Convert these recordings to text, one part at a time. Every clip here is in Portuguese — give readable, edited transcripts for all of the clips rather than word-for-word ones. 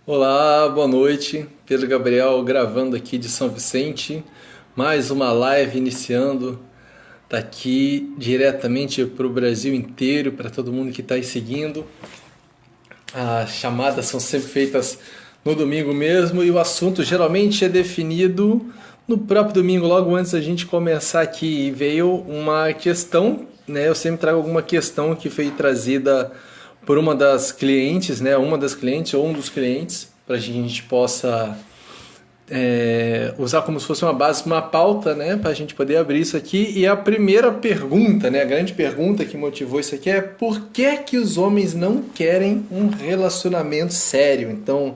Olá, boa noite. Pedro Gabriel gravando aqui de São Vicente. Mais uma live iniciando. Tá aqui diretamente para o Brasil inteiro, para todo mundo que está aí seguindo. As chamadas são sempre feitas no domingo mesmo e o assunto geralmente é definido no próprio domingo, logo antes da gente começar aqui. E veio uma questão, né? Eu sempre trago alguma questão que foi trazida por uma das clientes, né? Uma das clientes ou um dos clientes, para a gente possa usar como se fosse uma base, uma pauta, né, para a gente poder abrir isso aqui. E a primeira pergunta, né, a grande pergunta que motivou isso aqui é: por que os homens não querem um relacionamento sério? Então,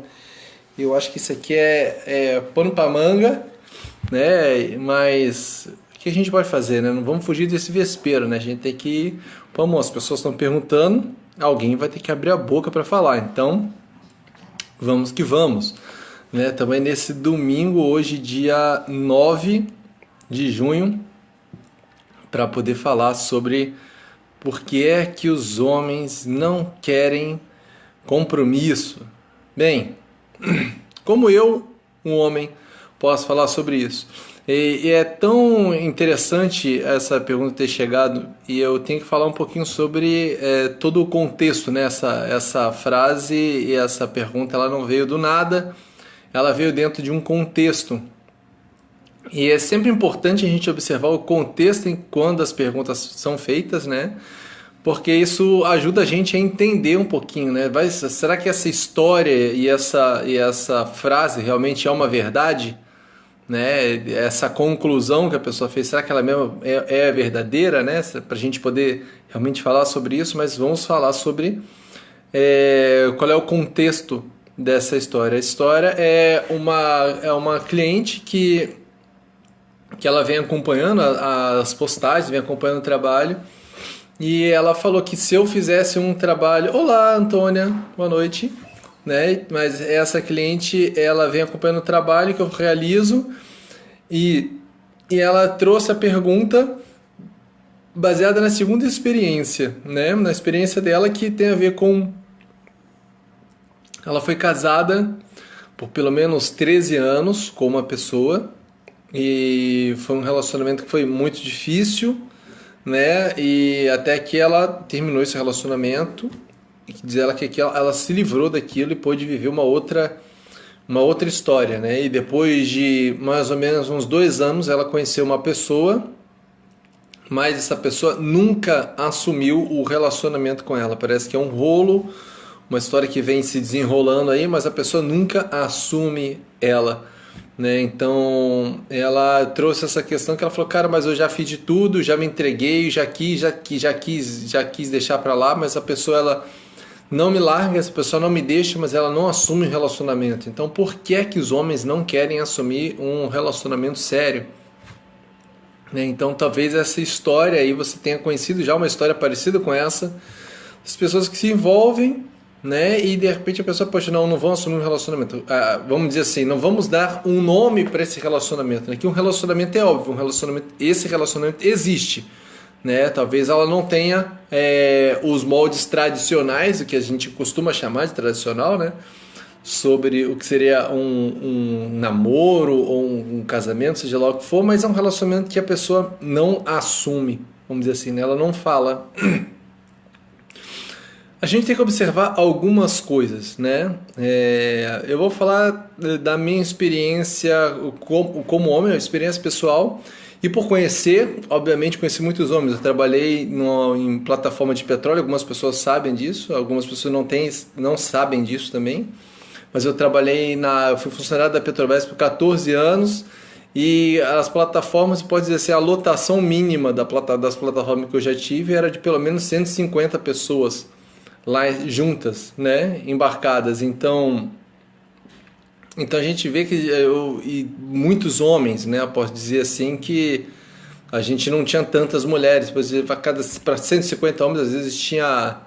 eu acho que isso aqui é pano para manga, né? Mas o que a gente pode fazer, né? Não vamos fugir desse vespeiro, né? A gente tem que, vamos, as pessoas estão perguntando, alguém vai ter que abrir a boca para falar. Então, vamos que vamos. Né, também nesse domingo, hoje dia 9 de junho, para poder falar sobre por que é que os homens não querem compromisso. Bem, como eu, um homem, posso falar sobre isso? E é tão interessante essa pergunta ter chegado, e eu tenho que falar um pouquinho sobre todo o contexto, né? Essa frase e essa pergunta, ela não veio do nada. Ela veio dentro de um contexto. E é sempre importante a gente observar o contexto em quando as perguntas são feitas, né? Porque isso ajuda a gente a entender um pouquinho, né? Será que essa história e essa frase realmente é uma verdade? Né? Essa conclusão que a pessoa fez, será que ela mesma é verdadeira, né? Para a gente poder realmente falar sobre isso, mas vamos falar sobre qual é o contexto dessa história. A história é uma cliente que ela vem acompanhando as postagens, vem acompanhando o trabalho, e ela falou que se eu fizesse um trabalho... Olá, Antônia, boa noite. Né? Mas essa cliente, ela vem acompanhando o trabalho que eu realizo, e ela trouxe a pergunta baseada na segunda experiência, né? Na experiência dela, que tem a ver com... Ela foi casada por pelo menos 13 anos com uma pessoa, e foi um relacionamento que foi muito difícil, né? E até que ela terminou esse relacionamento, e diz ela que ela se livrou daquilo e pôde viver uma outra história, né? E depois de mais ou menos uns 2 anos, ela conheceu uma pessoa, mas essa pessoa nunca assumiu o relacionamento com ela. Parece que é um rolo, uma história que vem se desenrolando aí, mas a pessoa nunca assume ela, né? Então ela trouxe essa questão que ela falou: cara, mas eu já fiz de tudo, já me entreguei, já quis deixar para lá, mas a pessoa, ela não me larga, essa pessoa não me deixa, mas ela não assume o relacionamento. Então por que os homens não querem assumir um relacionamento sério? Né? Então talvez essa história aí você tenha conhecido já uma história parecida com essa, as pessoas que se envolvem, né? E de repente a pessoa, poxa, não vão assumir um relacionamento. Vamos dizer assim, não vamos dar um nome para esse relacionamento, né? Que um relacionamento é óbvio, esse relacionamento existe, né? Talvez ela não tenha os moldes tradicionais, o que a gente costuma chamar de tradicional, né? Sobre o que seria um namoro ou um casamento, seja lá o que for, mas é um relacionamento que a pessoa não assume, vamos dizer assim, né? Ela não fala. A gente tem que observar algumas coisas, né? Eu vou falar da minha experiência como homem, a experiência pessoal, e por conhecer, obviamente conheci muitos homens. Eu trabalhei em plataforma de petróleo, algumas pessoas sabem disso, algumas pessoas não sabem disso também, mas eu fui funcionário da Petrobras por 14 anos, e as plataformas, pode dizer assim, a lotação mínima das plataformas que eu já tive era de pelo menos 150 pessoas lá juntas, né, embarcadas. Então a gente vê que e muitos homens, né, eu posso dizer assim, que a gente não tinha tantas mulheres. Por exemplo, para 150 homens, às vezes tinha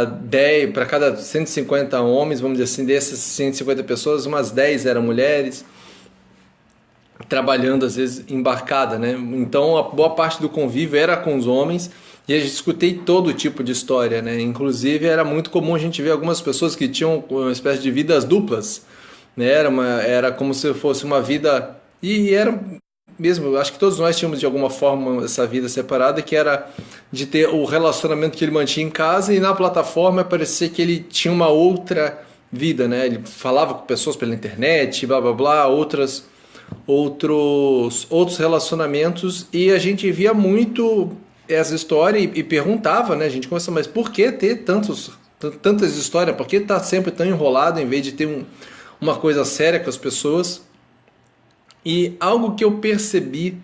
10, para cada 150 homens, vamos dizer assim, dessas 150 pessoas, umas 10 eram mulheres, trabalhando às vezes embarcada, né? Então a boa parte do convívio era com os homens, E eu escutei todo tipo de história, né? Inclusive era muito comum a gente ver algumas pessoas que tinham uma espécie de vidas duplas, né? Era como se fosse uma vida e era mesmo, acho que todos nós tínhamos de alguma forma essa vida separada, que era de ter o relacionamento que ele mantinha em casa e na plataforma parecia que ele tinha uma outra vida, né? Ele falava com pessoas pela internet, blá blá blá, outros relacionamentos e a gente via muito essa história e perguntava, né? A gente começa, mas por que ter tantas histórias? Por que estar sempre tão enrolado em vez de ter uma coisa séria com as pessoas? E algo que eu percebi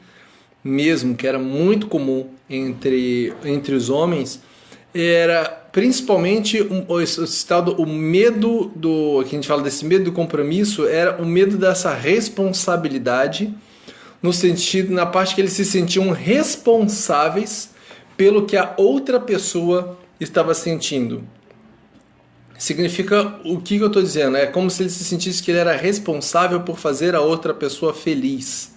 mesmo, que era muito comum entre os homens, era principalmente o medo que a gente fala desse medo do compromisso, era o medo dessa responsabilidade, no sentido, na parte que eles se sentiam responsáveis pelo que a outra pessoa estava sentindo. Significa o que eu estou dizendo? É como se ele se sentisse que ele era responsável por fazer a outra pessoa feliz.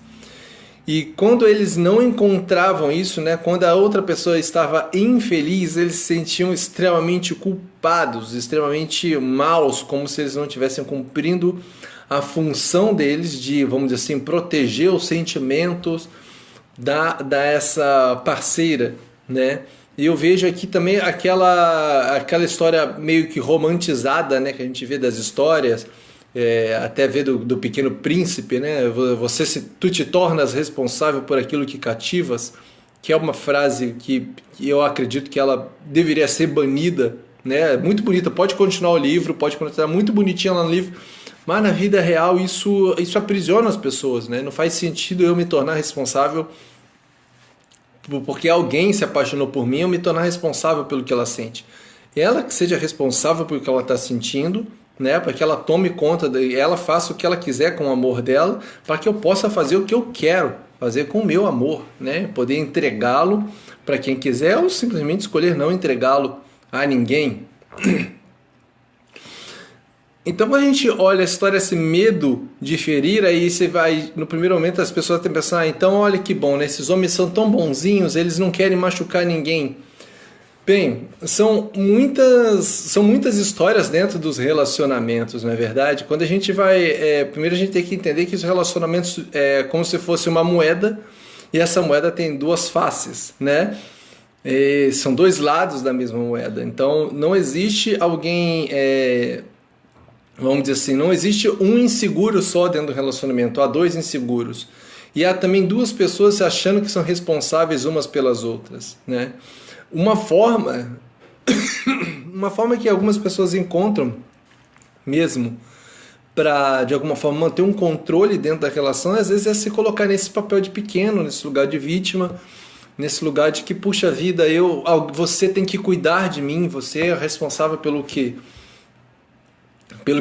E quando eles não encontravam isso, né, quando a outra pessoa estava infeliz, eles se sentiam extremamente culpados, extremamente maus, como se eles não estivessem cumprindo a função deles de, vamos dizer assim, proteger os sentimentos essa parceira, né? E eu vejo aqui também aquela história meio que romantizada, né, que a gente vê das histórias, até vê do Pequeno Príncipe, né? Tu te tornas responsável por aquilo que cativas, que é uma frase que eu acredito que ela deveria ser banida, né? Muito bonita, pode continuar o livro, pode continuar muito bonitinha lá no livro, mas na vida real isso aprisiona as pessoas, né? Não faz sentido eu me tornar responsável porque alguém se apaixonou por mim, eu me tornar responsável pelo que ela sente. Ela que seja responsável pelo que ela está sentindo, né, para que ela tome conta, ela faça o que ela quiser com o amor dela, para que eu possa fazer o que eu quero fazer com o meu amor, né, poder entregá-lo para quem quiser ou simplesmente escolher não entregá-lo a ninguém. Então, quando a gente olha a história, esse medo de ferir, aí você vai, no primeiro momento as pessoas têm que pensar, então olha que bom, né? Esses homens são tão bonzinhos, eles não querem machucar ninguém. Bem, são muitas histórias dentro dos relacionamentos, não é verdade? Quando a gente vai, primeiro a gente tem que entender que os relacionamentos é como se fosse uma moeda, e essa moeda tem duas faces, né? São dois lados da mesma moeda, então não existe alguém... vamos dizer assim, não existe um inseguro só dentro do relacionamento, há dois inseguros. E há também duas pessoas se achando que são responsáveis umas pelas outras, né? Uma forma que algumas pessoas encontram mesmo para, de alguma forma, manter um controle dentro da relação, às vezes é se colocar nesse papel de pequeno, nesse lugar de vítima, nesse lugar de que, puxa vida, você tem que cuidar de mim, você é responsável pelo que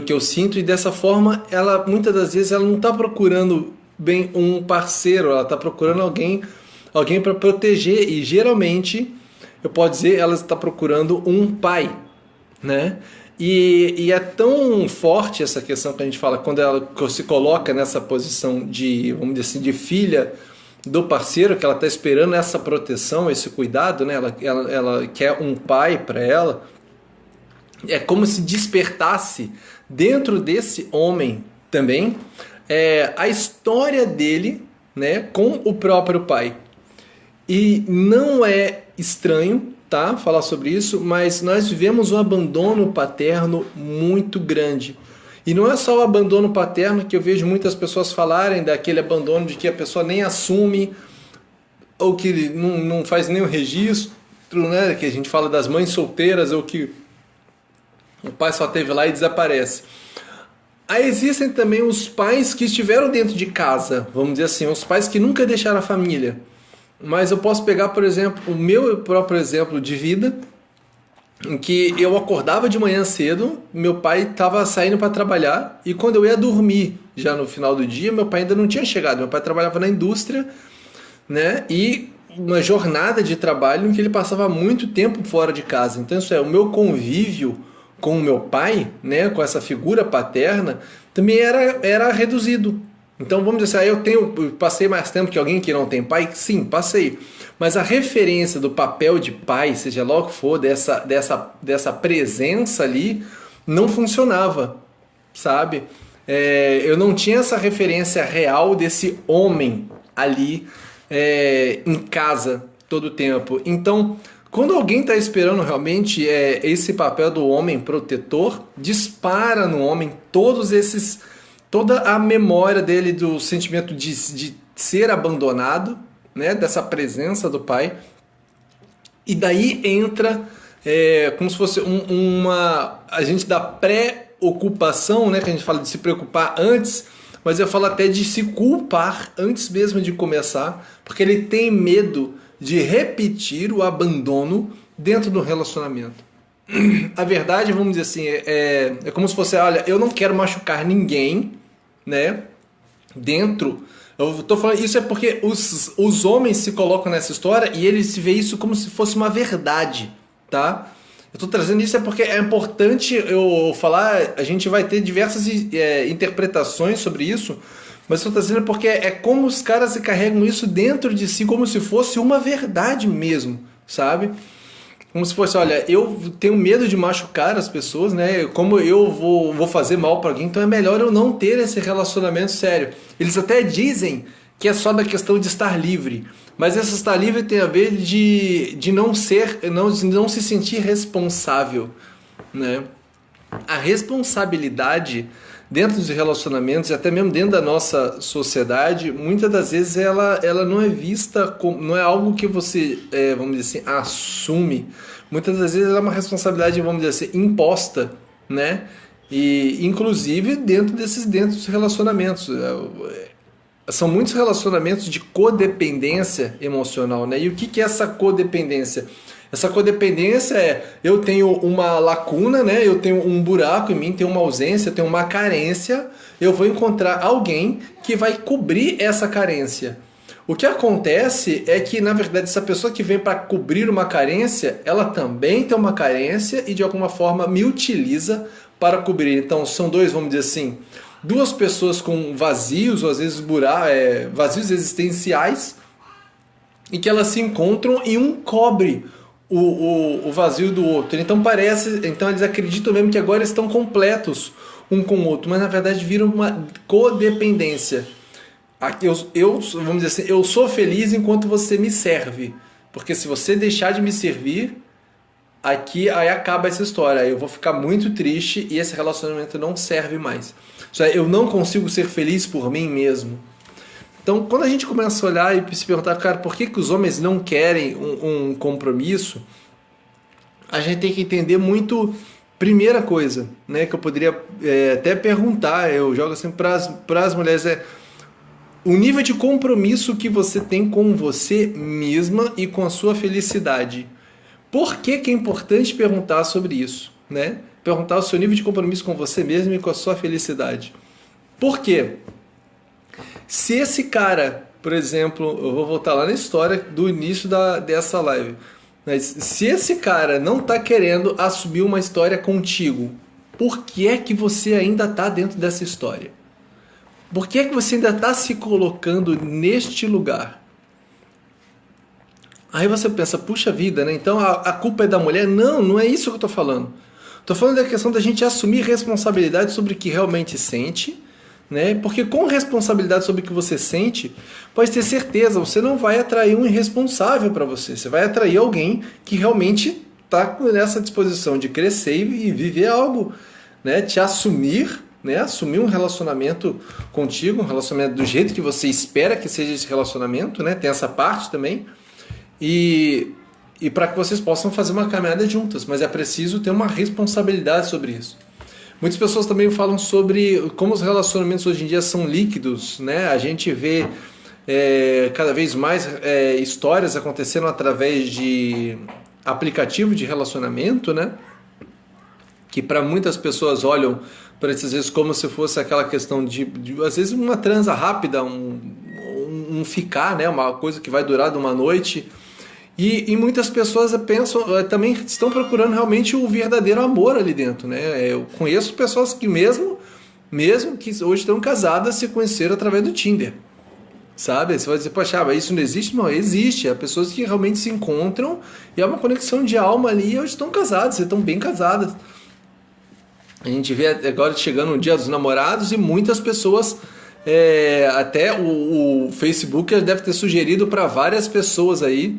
eu sinto, e dessa forma, ela muitas das vezes ela não está procurando bem um parceiro, ela está procurando alguém para proteger, e geralmente, eu posso dizer, ela está procurando um pai, né? E é tão forte essa questão que a gente fala, quando ela se coloca nessa posição de, vamos dizer assim, de filha do parceiro, que ela está esperando essa proteção, esse cuidado, né? Ela quer um pai para ela. É como se despertasse dentro desse homem também a história dele, né, com o próprio pai. E não é estranho, tá, falar sobre isso, mas nós vivemos um abandono paterno muito grande. E não é só o abandono paterno que eu vejo muitas pessoas falarem, daquele abandono de que a pessoa nem assume ou que não faz nenhum registro, né, que a gente fala das mães solteiras ou que o pai só esteve lá e desaparece. Aí existem também os pais que estiveram dentro de casa, vamos dizer assim, os pais que nunca deixaram a família. Mas eu posso pegar, por exemplo, o meu próprio exemplo de vida, em que eu acordava de manhã cedo, meu pai estava saindo para trabalhar, e quando eu ia dormir, já no final do dia, meu pai ainda não tinha chegado. Meu pai trabalhava na indústria, né? E uma jornada de trabalho em que ele passava muito tempo fora de casa. Então isso o meu convívio com o meu pai, né, com essa figura paterna, também era reduzido, Então vamos dizer assim, eu passei mais tempo que alguém que não tem pai? Sim, passei. Mas a referência do papel de pai, seja lá o que for, dessa presença ali, não funcionava, sabe? Eu não tinha essa referência real desse homem ali em casa todo o tempo. Então, quando alguém está esperando realmente esse papel do homem protetor, dispara no homem toda a memória dele do sentimento de ser abandonado, né, dessa presença do pai, e daí entra como se fosse a gente dá pré-ocupação, né, que a gente fala de se preocupar antes, mas eu falo até de se culpar antes mesmo de começar, porque ele tem medo de repetir o abandono dentro do relacionamento. A verdade, vamos dizer assim, é como se fosse, olha, eu não quero machucar ninguém, né, dentro. Eu tô falando isso porque os homens se colocam nessa história e eles se veem isso como se fosse uma verdade, tá? Eu tô trazendo isso porque é importante eu falar, a gente vai ter diversas interpretações sobre isso, mas estou trazendo porque é como os caras se carregam isso dentro de si como se fosse uma verdade mesmo, sabe? Como se fosse, olha, eu tenho medo de machucar as pessoas, né? Como eu vou fazer mal para alguém, então é melhor eu não ter esse relacionamento sério. Eles até dizem que é só da questão de estar livre, mas esse estar livre tem a ver de não se sentir responsável, né? A responsabilidade dentro dos relacionamentos e até mesmo dentro da nossa sociedade, muitas das vezes ela não é vista como, não é algo que você, vamos dizer assim, assume. Muitas das vezes ela é uma responsabilidade, vamos dizer assim, imposta, né? E inclusive dentro dos relacionamentos. São muitos relacionamentos de codependência emocional, né? E o que é essa codependência? Essa codependência eu tenho uma lacuna, né? Eu tenho um buraco em mim, tenho uma ausência, tenho uma carência, eu vou encontrar alguém que vai cobrir essa carência. O que acontece é que, na verdade, essa pessoa que vem para cobrir uma carência, ela também tem uma carência e de alguma forma me utiliza para cobrir. Então, são vamos dizer assim, duas pessoas com vazios, ou às vezes vazios existenciais, e que elas se encontram e um cobre o vazio do outro. Então eles acreditam mesmo que agora estão completos um com o outro, mas na verdade viram uma codependência. Vamos dizer assim, eu sou feliz enquanto você me serve, porque se você deixar de me servir, aí acaba essa história, eu vou ficar muito triste e esse relacionamento não serve mais. Eu não consigo ser feliz por mim mesmo. Então, quando a gente começa a olhar e se perguntar, cara, por que os homens não querem um compromisso, a gente tem que entender muito. Primeira coisa, né, que eu poderia até perguntar, eu jogo assim para as mulheres, o nível de compromisso que você tem com você mesma e com a sua felicidade. Por que é importante perguntar sobre isso, né? Perguntar o seu nível de compromisso com você mesmo e com a sua felicidade. Por quê? Se esse cara, por exemplo, eu vou voltar lá na história do início dessa live, mas se esse cara não está querendo assumir uma história contigo, por que é que você ainda está dentro dessa história? Por que é que você ainda está se colocando neste lugar? Aí você pensa, puxa vida, né? Então a culpa é da mulher? Não, não é isso que eu estou falando. Estou falando da questão da gente assumir responsabilidade sobre o que realmente sente, né? Porque com responsabilidade sobre o que você sente, pode ter certeza, você não vai atrair um irresponsável para você. Você vai atrair alguém que realmente está nessa disposição de crescer e viver algo, né? Te assumir, né? Assumir um relacionamento contigo, um relacionamento do jeito que você espera que seja esse relacionamento, né? Tem essa parte também. E para que vocês possam fazer uma caminhada juntas, mas é preciso ter uma responsabilidade sobre isso. Muitas pessoas também falam sobre como os relacionamentos hoje em dia são líquidos, né? A gente vê cada vez mais histórias acontecendo através de aplicativo de relacionamento, né? Que para muitas pessoas olham para esses vezes como se fosse aquela questão de às vezes uma transa rápida, um ficar, né? Uma coisa que vai durar de uma noite. E muitas pessoas também estão procurando realmente o verdadeiro amor ali dentro, né? Eu conheço pessoas que mesmo mesmo que hoje estão casadas, se conheceram através do Tinder. Sabe? Você vai dizer, poxa, mas isso não existe? Não, existe. Há pessoas que realmente se encontram e há uma conexão de alma ali e hoje estão casadas, estão bem casadas. A gente vê agora chegando o Dia dos Namorados e muitas pessoas, até o Facebook deve ter sugerido para várias pessoas aí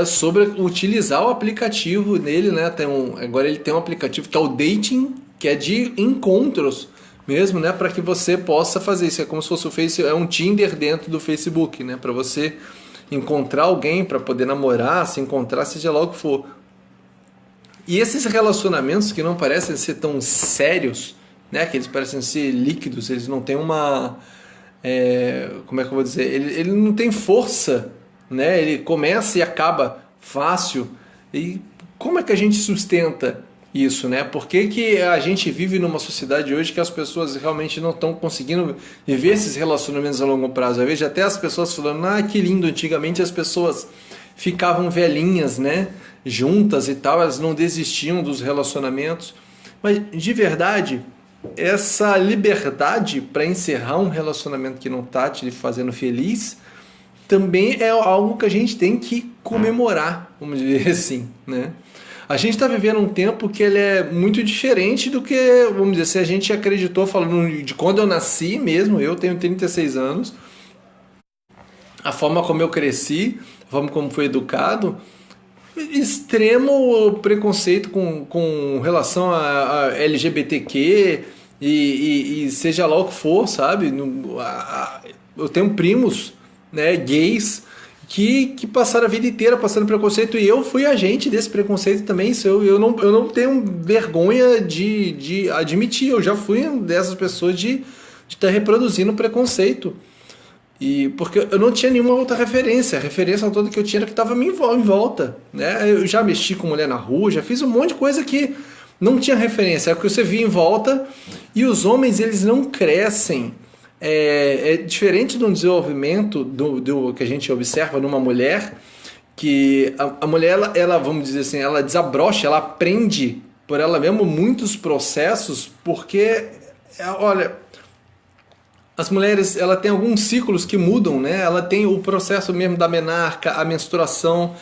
sobre utilizar o aplicativo dele, né? Agora ele tem um aplicativo que é o Dating, que é de encontros mesmo, né? Para que você possa fazer isso. É como se fosse um Tinder dentro do Facebook, né? Para você encontrar alguém, para poder namorar, se encontrar, seja lá o que for. E esses relacionamentos que não parecem ser tão sérios, né? Que eles parecem ser líquidos, eles não têm uma... como é que eu vou dizer? Ele não tem força, né? Ele começa e acaba fácil. E como é que a gente sustenta isso, né? Por que a gente vive numa sociedade hoje que as pessoas realmente não estão conseguindo viver esses relacionamentos a longo prazo? Eu vejo até as pessoas falando, que lindo, antigamente as pessoas ficavam velhinhas, né? Juntas e tal, elas não desistiam dos relacionamentos. Mas, de verdade, essa liberdade para encerrar um relacionamento que não está te fazendo feliz também é algo que a gente tem que comemorar, vamos dizer assim, né? A gente está vivendo um tempo que ele é muito diferente do que, vamos dizer, se a gente acreditou, falando de quando eu nasci mesmo, eu tenho 36 anos, a forma como eu cresci, a forma como fui educado, extremo preconceito com relação a LGBTQ e seja lá o que for, sabe? Eu tenho primos, né, gays, que passaram a vida inteira passando preconceito e eu fui agente desse preconceito também. Eu não tenho vergonha de admitir, eu já fui dessas pessoas de estar reproduzindo preconceito. Porque eu não tinha nenhuma outra referência. A referência toda que eu tinha era que estava em volta, né? Eu já mexi com mulher na rua, já fiz um monte de coisa que não tinha referência. É o que você via em volta. E os homens, eles não crescem. É diferente do desenvolvimento do que a gente observa numa mulher, que a mulher, ela, vamos dizer assim, ela desabrocha, ela aprende por ela mesma muitos processos, porque, olha... As mulheres, ela tem alguns ciclos que mudam, né? Ela tem o processo mesmo da menarca, a menstruação,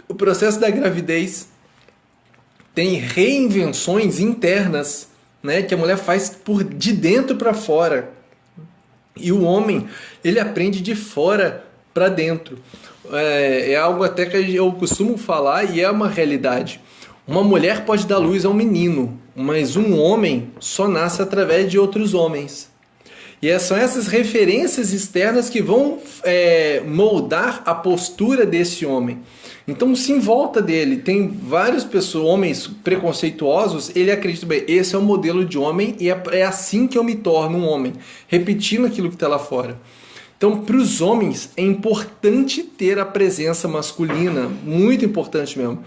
o processo da gravidez. Tem reinvenções internas, né? Que a mulher faz de dentro para fora. E o homem, ele aprende de fora para dentro. É algo até que eu costumo falar e é uma realidade. Uma mulher pode dar luz a um menino, mas um homem só nasce através de outros homens. E são essas referências externas que vão moldar a postura desse homem. Então, se em volta dele tem várias pessoas, homens preconceituosos, ele acredita, bem, esse é o modelo de homem e é assim que eu me torno um homem, repetindo aquilo que está lá fora. Então, para os homens, é importante ter a presença masculina, muito importante mesmo.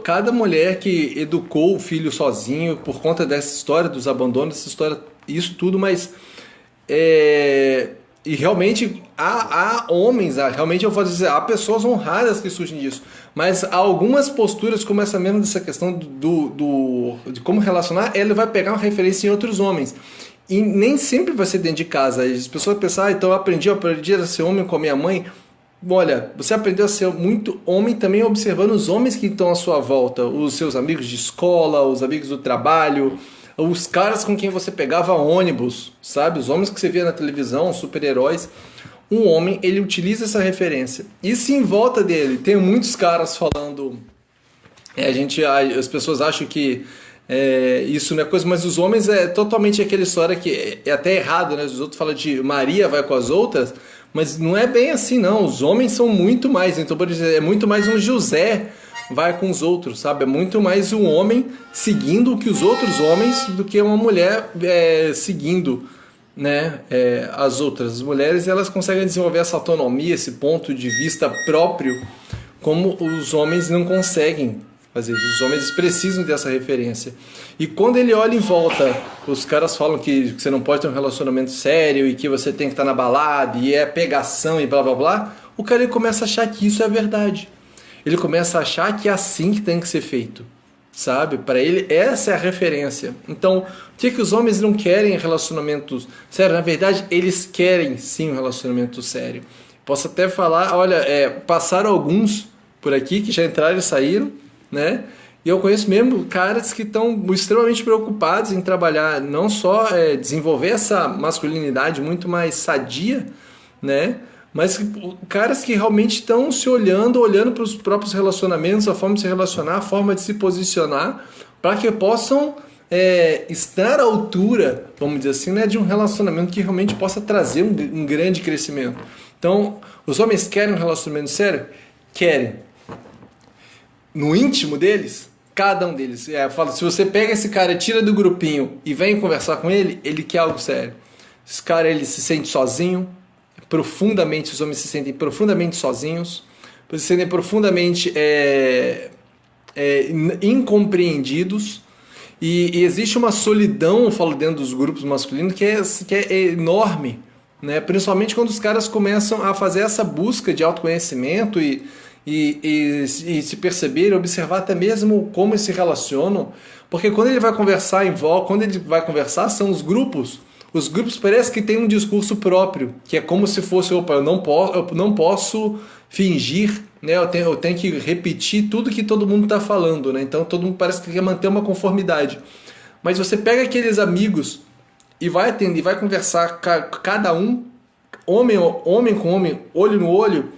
Cada mulher que educou o filho sozinho por conta dessa história dos abandonos, essa história, isso tudo, mas e realmente há homens, realmente eu vou dizer, há pessoas honradas que surgem disso, mas há algumas posturas como essa mesmo dessa questão de como relacionar, ele vai pegar uma referência em outros homens. E nem sempre vai ser dentro de casa. As pessoas pensam, então eu aprendi a ser homem com a minha mãe. Olha, você aprendeu a ser muito homem também observando os homens que estão à sua volta, os seus amigos de escola, os amigos do trabalho, os caras com quem você pegava ônibus, sabe? Os homens que você via na televisão, super-heróis. Um homem, ele utiliza essa referência. E se em volta dele tem muitos caras falando... as pessoas acham que isso não é coisa, mas os homens é totalmente aquela história que é até errado, né? Os outros falam de Maria vai com as outras... Mas não é bem assim, não. Os homens são muito mais. Então, por exemplo, é muito mais um José vai com os outros, sabe? É muito mais um homem seguindo o que os outros homens do que uma mulher seguindo, né, as outras. As mulheres, elas conseguem desenvolver essa autonomia, esse ponto de vista próprio, como os homens não conseguem fazer. Os homens precisam dessa referência. E quando ele olha em volta, os caras falam que você não pode ter um relacionamento sério e que você tem que estar na balada e é pegação e blá blá blá, o cara ele começa a achar que isso é verdade. Ele começa a achar que é assim que tem que ser feito. sabe? Para ele, essa é a referência. Então, o que os homens não querem em relacionamentos sérios? Na verdade, eles querem sim um relacionamento sério. Posso até falar, olha, passaram alguns por aqui que já entraram e saíram, né? E eu conheço mesmo caras que estão extremamente preocupados em trabalhar, não só desenvolver essa masculinidade muito mais sadia, né? Mas caras que realmente estão se olhando para os próprios relacionamentos, a forma de se relacionar, a forma de se posicionar, para que possam estar à altura, vamos dizer assim, né, de um relacionamento que realmente possa trazer um grande crescimento. Então, os homens querem um relacionamento sério? Querem. No íntimo deles, cada um deles, fala, se você pega esse cara, tira do grupinho e vem conversar com ele, ele quer algo sério. Esse cara, ele se sente sozinho, profundamente, os homens se sentem profundamente sozinhos, se sentem profundamente incompreendidos, e existe uma solidão, eu falo, dentro dos grupos masculinos que é enorme, né? Principalmente quando os caras começam a fazer essa busca de autoconhecimento e se perceber, observar até mesmo como eles se relacionam, porque quando ele vai conversar são os grupos. Os grupos parece que têm um discurso próprio, que é como se fosse, opa, eu não posso fingir, né? Eu tenho que repetir tudo que todo mundo está falando, né? Então todo mundo parece que quer manter uma conformidade. Mas você pega aqueles amigos e vai atender, vai conversar cada um, homem com homem, olho no olho,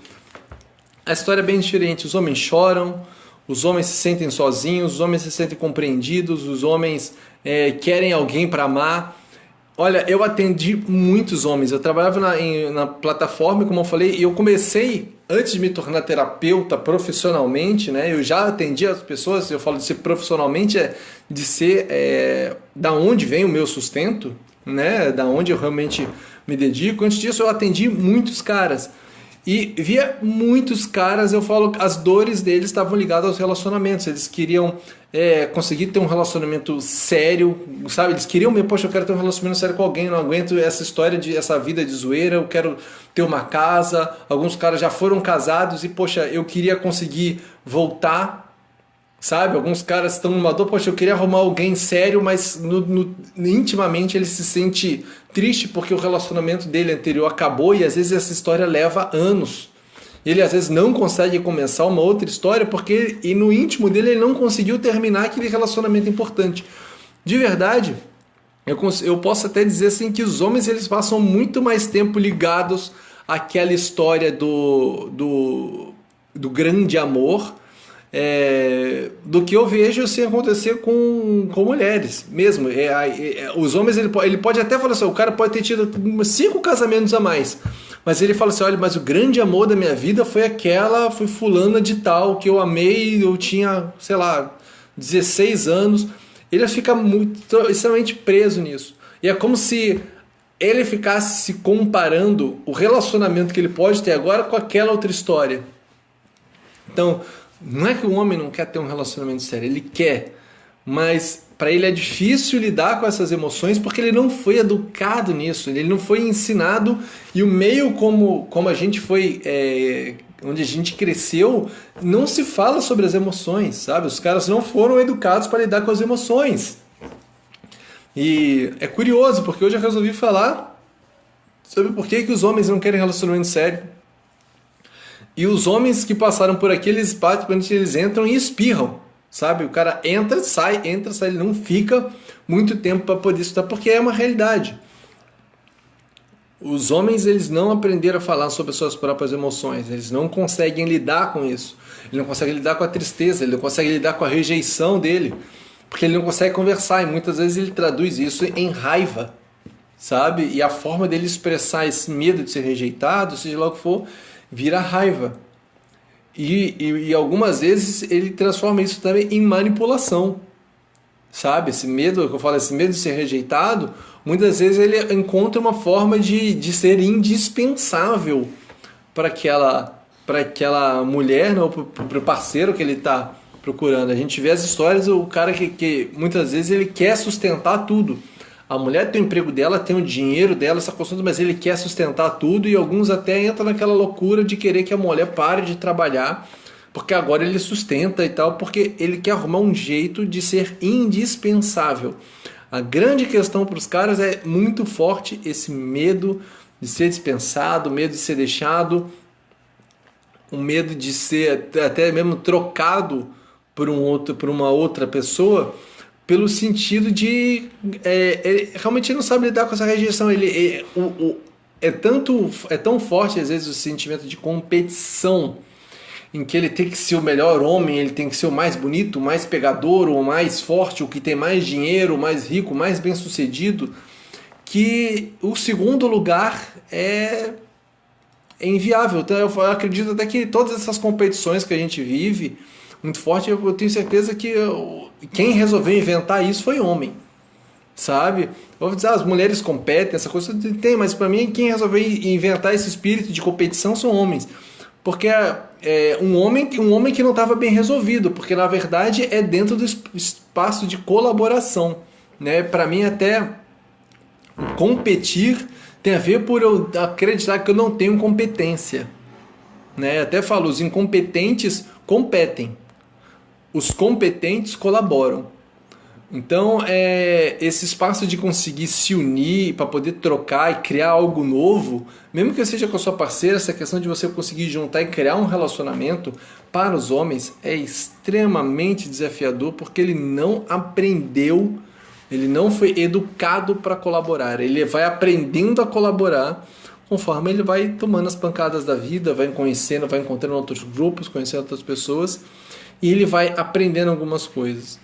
a história é bem diferente. Os homens choram, os homens se sentem sozinhos, os homens se sentem compreendidos, os homens querem alguém para amar. Olha, eu atendi muitos homens. Eu trabalhava na plataforma, como eu falei, e eu comecei, antes de me tornar terapeuta profissionalmente, né? Eu já atendi as pessoas, eu falo de ser profissionalmente, de ser da onde vem o meu sustento, né? Da onde eu realmente me dedico. Antes disso, eu atendi muitos caras. E via muitos caras, eu falo, as dores deles estavam ligadas aos relacionamentos. Eles queriam conseguir ter um relacionamento sério, sabe? Eles queriam, poxa, eu quero ter um relacionamento sério com alguém, eu não aguento essa vida de zoeira, eu quero ter uma casa. Alguns caras já foram casados e, poxa, eu queria conseguir voltar, sabe? Alguns caras estão numa dor, poxa, eu queria arrumar alguém sério, mas intimamente ele se sente triste porque o relacionamento dele anterior acabou e às vezes essa história leva anos. Ele às vezes não consegue começar uma outra história porque no íntimo dele ele não conseguiu terminar aquele relacionamento importante. De verdade, eu posso até dizer assim que os homens eles passam muito mais tempo ligados àquela história do grande amor, do que eu vejo assim acontecer com mulheres mesmo. Os homens, ele pode até falar assim, o cara pode ter tido 5 casamentos a mais, mas ele fala assim, olha, mas o grande amor da minha vida foi fulana de tal, que eu amei, eu tinha, sei lá, 16 anos. Ele fica extremamente preso nisso. E é como se ele ficasse se comparando o relacionamento que ele pode ter agora com aquela outra história. Então, não é que o homem não quer ter um relacionamento sério, ele quer, mas para ele é difícil lidar com essas emoções porque ele não foi educado nisso, ele não foi ensinado, e o meio como a gente foi, onde a gente cresceu, não se fala sobre as emoções, sabe? Os caras não foram educados para lidar com as emoções. E é curioso, porque hoje eu resolvi falar sobre por que os homens não querem relacionamento sério. E os homens que passaram por aqui, eles entram e espirram, sabe? O cara entra, sai, ele não fica muito tempo para poder estudar, porque é uma realidade. Os homens, eles não aprenderam a falar sobre as suas próprias emoções, eles não conseguem lidar com isso, ele não consegue lidar com a tristeza, ele não consegue lidar com a rejeição dele, porque ele não consegue conversar, e muitas vezes ele traduz isso em raiva, sabe? E a forma dele expressar esse medo de ser rejeitado, seja lá o que for, vira raiva. E algumas vezes ele transforma isso também em manipulação, sabe? Esse medo, que eu falo, esse medo de ser rejeitado, muitas vezes ele encontra uma forma de ser indispensável para aquela mulher, né, para o parceiro que ele está procurando. A gente vê as histórias, o cara que muitas vezes ele quer sustentar tudo. A mulher tem o emprego dela, tem o dinheiro dela, essa coisa, mas ele quer sustentar tudo, e alguns até entram naquela loucura de querer que a mulher pare de trabalhar porque agora ele sustenta e tal, porque ele quer arrumar um jeito de ser indispensável. A grande questão para os caras é muito forte esse medo de ser dispensado, medo de ser deixado, um medo de ser até mesmo trocado por uma outra pessoa, pelo sentido de ele realmente não sabe lidar com essa rejeição. É tão forte às vezes o sentimento de competição, em que ele tem que ser o melhor homem, ele tem que ser o mais bonito, o mais pegador, o mais forte, o que tem mais dinheiro, o mais rico, o mais bem sucedido, que o segundo lugar é inviável. Então eu acredito até que todas essas competições que a gente vive muito forte, eu tenho certeza que quem resolveu inventar isso foi homem, sabe? Eu vou dizer, as mulheres competem, essa coisa tem, mas para mim quem resolveu inventar esse espírito de competição são homens, porque um homem que não estava bem resolvido, porque na verdade é dentro do espaço de colaboração, né? Para mim até competir tem a ver por eu acreditar que eu não tenho competência, né? Até falo, os incompetentes competem, os competentes colaboram. Então, esse espaço de conseguir se unir para poder trocar e criar algo novo, mesmo que seja com a sua parceira, essa questão de você conseguir juntar e criar um relacionamento, para os homens é extremamente desafiador, porque ele não aprendeu, ele não foi educado para colaborar. Ele vai aprendendo a colaborar conforme ele vai tomando as pancadas da vida, vai conhecendo, vai encontrando outros grupos, conhecendo outras pessoas, e ele vai aprendendo algumas coisas.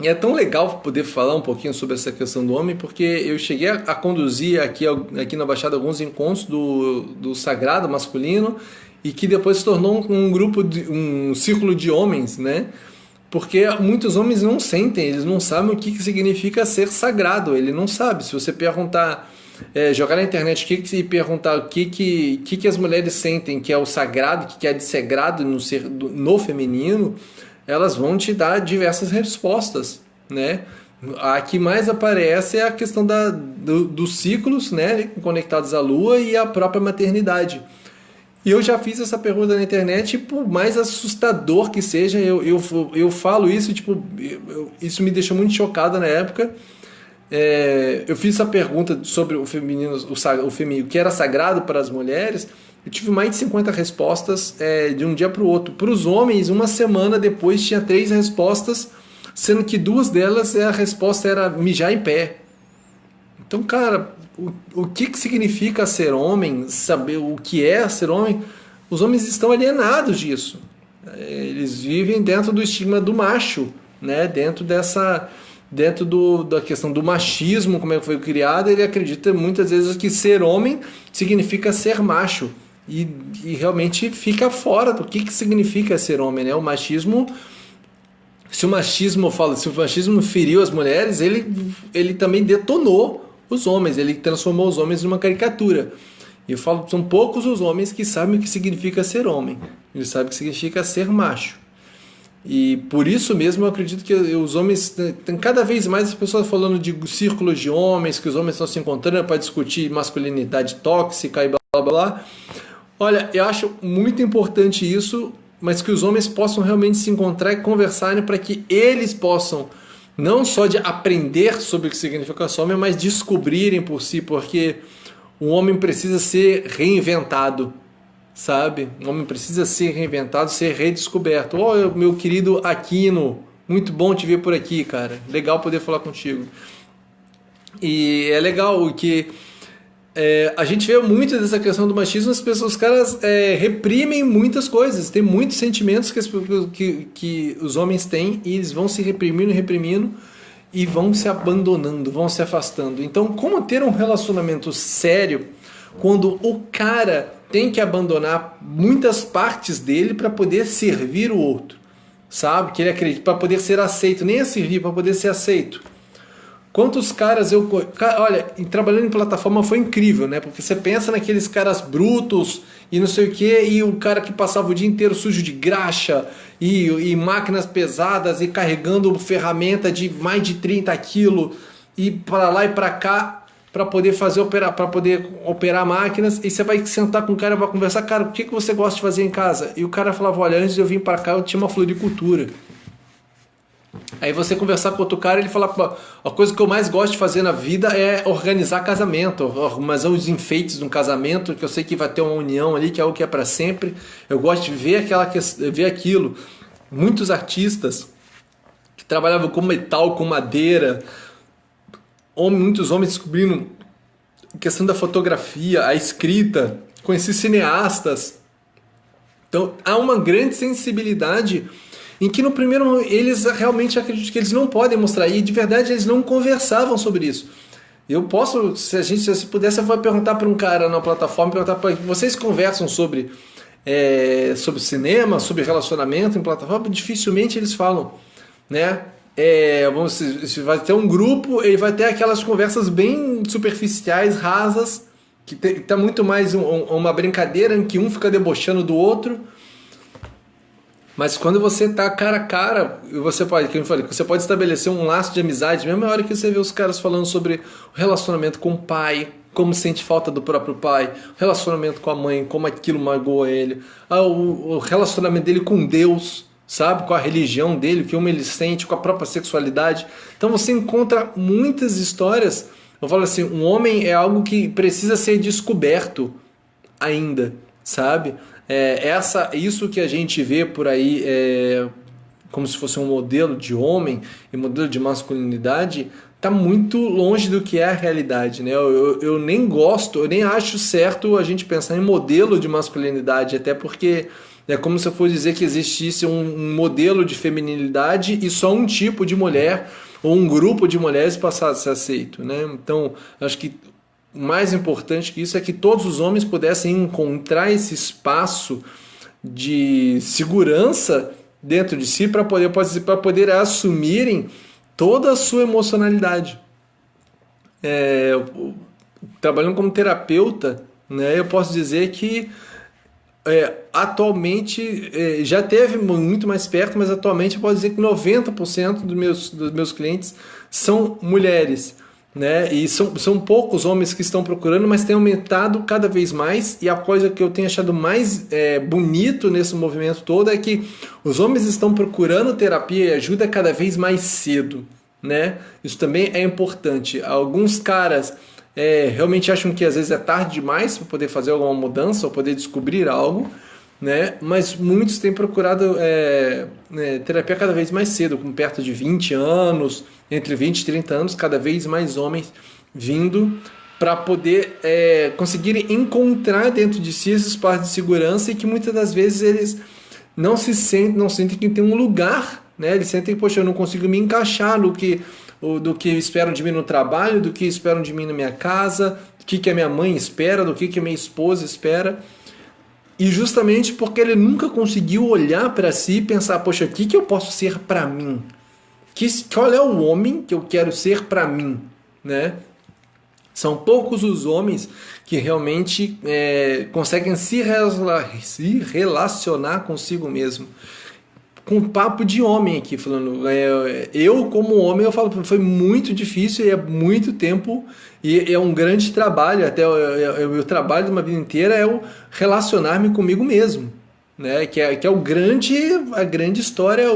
E é tão legal poder falar um pouquinho sobre essa questão do homem, porque eu cheguei a conduzir aqui na Baixada alguns encontros do sagrado masculino, e que depois se tornou um círculo de homens, né? Porque muitos homens não sentem, eles não sabem o que significa ser sagrado, ele não sabe. Se você perguntar, jogar na internet e perguntar o que as mulheres sentem que é o sagrado, que é de sagrado no feminino, elas vão te dar diversas respostas, né? A que mais aparece é a questão dos ciclos, né, conectados à lua e à própria maternidade. E eu já fiz essa pergunta na internet, e por mais assustador que seja, eu falo isso, isso me deixou muito chocado na época. Eu fiz essa pergunta sobre o feminino, o que era sagrado para as mulheres. Eu tive mais de 50 respostas de um dia para o outro. Para os homens, uma semana depois tinha 3 respostas, sendo que 2 delas a resposta era mijar em pé. Então, cara, o que significa ser homem, saber o que é ser homem, os homens estão alienados disso. Eles vivem dentro do estigma do macho, né? Dentro da questão do machismo, como é que foi criado, ele acredita muitas vezes que ser homem significa ser macho. E realmente fica fora do que significa ser homem, né? O machismo, se o machismo feriu as mulheres, ele também detonou os homens, ele transformou os homens numa caricatura. E eu falo, são poucos os homens que sabem o que significa ser homem, eles sabem o que significa ser macho. E por isso mesmo eu acredito que os homens, tem cada vez mais as pessoas falando de círculos de homens, que os homens estão se encontrando para discutir masculinidade tóxica e blá blá blá. Olha, eu acho muito importante isso, mas que os homens possam realmente se encontrar e conversarem para que eles possam não só de aprender sobre o que significa ser homem, mas descobrirem por si, porque o homem precisa ser reinventado, sabe? O homem precisa ser reinventado, ser redescoberto. Meu querido Aquino, muito bom te ver por aqui, cara. Legal poder falar contigo. E é legal que a gente vê muito dessa questão do machismo, os caras reprimem muitas coisas, tem muitos sentimentos que os homens têm, e eles vão se reprimindo e vão se abandonando, vão se afastando. Então, como ter um relacionamento sério quando o cara tem que abandonar muitas partes dele para poder servir o outro, sabe? Que ele acredita, para poder ser aceito, nem a servir, para poder ser aceito. Quantos caras olha, trabalhando em plataforma foi incrível, né? Porque você pensa naqueles caras brutos e não sei o que, e o cara que passava o dia inteiro sujo de graxa e máquinas pesadas e carregando ferramenta de mais de 30 quilos e para lá e para cá. para poder operar máquinas, e você vai sentar com o cara e vai conversar, cara, o que você gosta de fazer em casa? E o cara falava, olha, antes de eu vir para cá eu tinha uma floricultura. Aí você conversar com outro cara, ele fala, a coisa que eu mais gosto de fazer na vida é organizar casamento, mas os enfeites de um casamento, que eu sei que vai ter uma união ali, que é algo que é para sempre. Eu gosto de ver aquilo. Muitos artistas que trabalhavam com metal, com madeira, muitos homens descobrindo a questão da fotografia, a escrita, conheci cineastas. Então há uma grande sensibilidade em que no primeiro momento eles realmente acreditam que eles não podem mostrar, e de verdade eles não conversavam sobre isso. Eu posso, se pudesse, eu vou perguntar para um cara na plataforma, perguntar para vocês conversam sobre cinema, sobre relacionamento em plataforma, dificilmente eles falam, né? Vai ter um grupo e vai ter aquelas conversas bem superficiais, rasas, que tá muito mais uma brincadeira em que um fica debochando do outro. Mas quando você tá cara a cara, você pode estabelecer um laço de amizade, mesmo na hora que você vê os caras falando sobre o relacionamento com o pai, como sente falta do próprio pai, o relacionamento com a mãe, como aquilo magoa ele, o relacionamento dele com Deus, sabe? Com a religião dele, como ele sente, com a própria sexualidade. Então você encontra muitas histórias. Eu falo assim, um homem é algo que precisa ser descoberto ainda, sabe? Isso que a gente vê por aí como se fosse um modelo de homem e modelo de masculinidade, está muito longe do que é a realidade, né? Eu nem gosto, eu nem acho certo a gente pensar em modelo de masculinidade, até porque é como se eu fosse dizer que existisse um modelo de feminilidade e só um tipo de mulher ou um grupo de mulheres passasse a ser aceito, né? Então, acho que mais importante que isso é que todos os homens pudessem encontrar esse espaço de segurança dentro de si para poder assumirem toda a sua emocionalidade. Trabalhando como terapeuta, né, eu posso dizer que atualmente já teve muito mais perto, mas atualmente eu posso dizer que 90% dos meus clientes são mulheres. Né? E são poucos homens que estão procurando, mas tem aumentado cada vez mais, e a coisa que eu tenho achado mais bonito nesse movimento todo é que os homens estão procurando terapia e ajuda cada vez mais cedo, né? Isso também é importante. Alguns caras realmente acham que às vezes é tarde demais para poder fazer alguma mudança ou poder descobrir algo, né? Mas muitos têm procurado terapia cada vez mais cedo, com perto de 20 anos, entre 20 e 30 anos, cada vez mais homens vindo para poder conseguirem encontrar dentro de si esse espaço de segurança, e que muitas das vezes eles não sentem que tem um lugar, né? Eles sentem que, poxa, eu não consigo me encaixar do que esperam de mim no trabalho, do que esperam de mim na minha casa, do que a minha mãe espera, do que a minha esposa espera. E justamente porque ele nunca conseguiu olhar para si e pensar, poxa, o que eu posso ser para mim? Qual é o homem que eu quero ser para mim? Né? São poucos os homens que realmente conseguem se relacionar consigo mesmo. Com papo de homem aqui, falando. Eu, como homem, eu falo, foi muito difícil e é muito tempo, e é um grande trabalho, até o trabalho de uma vida inteira é o relacionar-me comigo mesmo, né? Que é a grande história,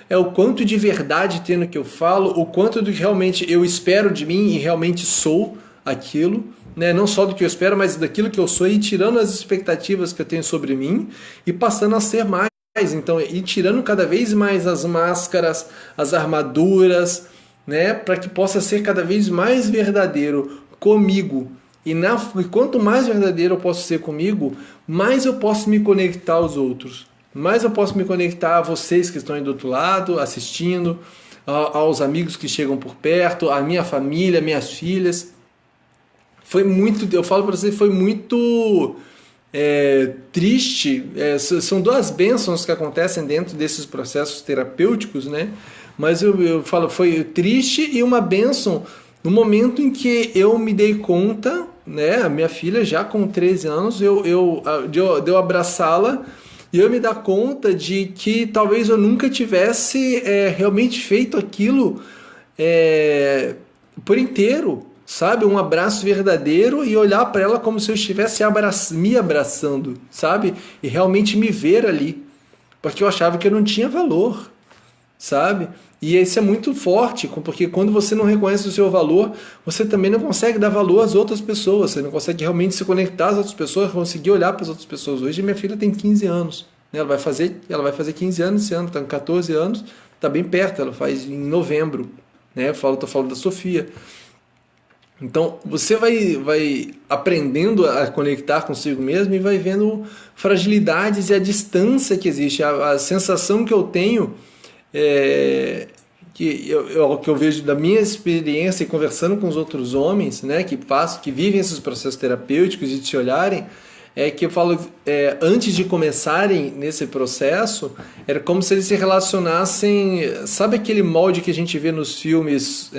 é o quanto de verdade tem no que eu falo, o quanto do que realmente eu espero de mim e realmente sou aquilo, né? Não só do que eu espero, mas daquilo que eu sou, e tirando as expectativas que eu tenho sobre mim e passando a ser mais. Então, e tirando cada vez mais as máscaras, as armaduras, né, para que possa ser cada vez mais verdadeiro comigo. E quanto mais verdadeiro eu posso ser comigo, mais eu posso me conectar aos outros. Mais eu posso me conectar a vocês que estão aí do outro lado, assistindo, aos amigos que chegam por perto, a minha família, minhas filhas. Eu falo para vocês, foi muito triste. São duas bênçãos que acontecem dentro desses processos terapêuticos, né? Mas eu falo, foi triste e uma bênção no momento em que eu me dei conta, né? A minha filha já com 13 anos, de eu abraçá-la e eu me dar conta de que talvez eu nunca tivesse realmente feito aquilo por inteiro, sabe? Um abraço verdadeiro e olhar para ela como se eu estivesse me abraçando, sabe? E realmente me ver ali, porque eu achava que eu não tinha valor, sabe? E isso é muito forte, porque quando você não reconhece o seu valor, você também não consegue dar valor às outras pessoas, você não consegue realmente se conectar às outras pessoas, conseguir olhar para as outras pessoas. Hoje minha filha tem 15 anos, né? Ela vai fazer 15 anos esse ano, está com 14 anos, está bem perto, ela faz em novembro, né? Estou falando da Sofia. Então, você vai aprendendo a conectar consigo mesmo e vai vendo fragilidades e a distância que existe. A sensação que eu tenho, que eu vejo da minha experiência e conversando com os outros homens, né, que vivem esses processos terapêuticos e de se olharem, é que eu falo, antes de começarem nesse processo, era como se eles se relacionassem, sabe aquele molde que a gente vê nos filmes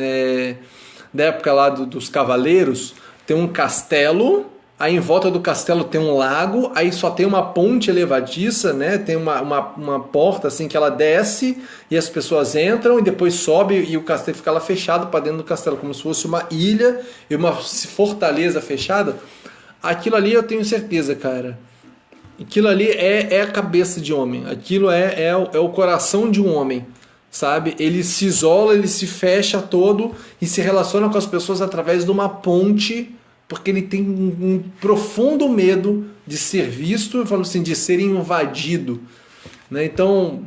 da época lá dos cavaleiros? Tem um castelo, aí em volta do castelo tem um lago, aí só tem uma ponte elevadiça, né? Tem uma porta assim que ela desce e as pessoas entram e depois sobe e o castelo fica lá fechado para dentro do castelo, como se fosse uma ilha e uma fortaleza fechada. Aquilo ali eu tenho certeza, cara. Aquilo ali é a cabeça de homem. Aquilo é o coração de um homem, sabe? Ele se isola, ele se fecha todo e se relaciona com as pessoas através de uma ponte, porque ele tem um profundo medo de ser visto, eu falo assim, de ser invadido, né? Então,